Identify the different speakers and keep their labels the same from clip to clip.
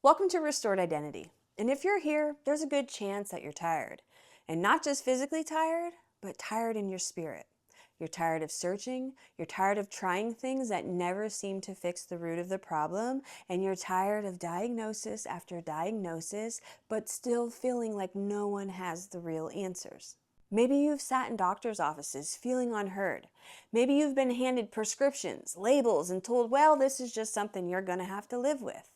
Speaker 1: Welcome to Restored Identity. And if you're here, there's a good chance that you're tired. And not just physically tired, but tired in your spirit. You're tired of searching, you're tired of trying things that never seem to fix the root of the problem, and you're tired of diagnosis after diagnosis, but still feeling like no one has the real answers. Maybe you've sat in doctor's offices feeling unheard. Maybe you've been handed prescriptions, labels, and told, well, this is just something you're going to have to live with.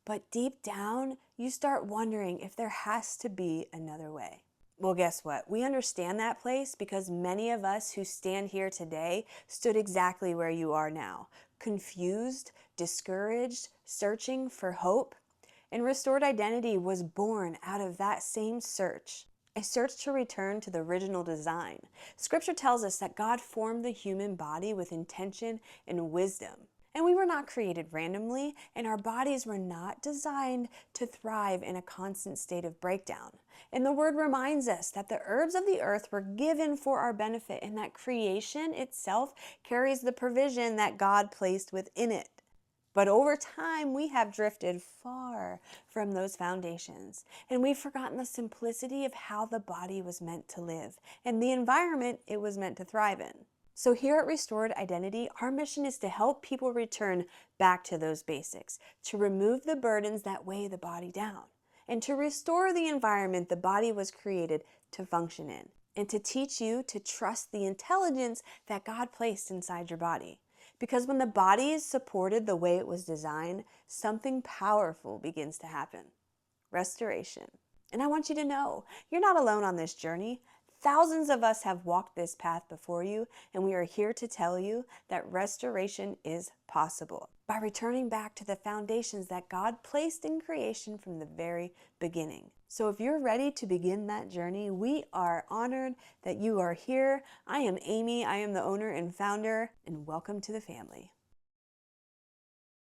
Speaker 1: But deep down, you start wondering if there has to be another way. Well, guess what? We understand that place because many of us who stand here today stood exactly where you are now. Confused, discouraged, searching for hope. And Restored Identity was born out of that same search. A search to return to the original design. Scripture tells us that God formed the human body with intention and wisdom. And we were not created randomly, and our bodies were not designed to thrive in a constant state of breakdown. And the word reminds us that the herbs of the earth were given for our benefit, and that creation itself carries the provision that God placed within it. But over time, we have drifted far from those foundations, and we've forgotten the simplicity of how the body was meant to live and the environment it was meant to thrive in. So here at Restored Identity, our mission is to help people return back to those basics, to remove the burdens that weigh the body down, and to restore the environment the body was created to function in, and to teach you to trust the intelligence that God placed inside your body. Because when the body is supported the way it was designed, something powerful begins to happen. Restoration. And I want you to know, you're not alone on this journey. Thousands of us have walked this path before you, and we are here to tell you that restoration is possible by returning back to the foundations that God placed in creation from the very beginning. So if you're ready to begin that journey, we are honored that you are here. I am Amy. I am the owner and founder, and welcome to the family.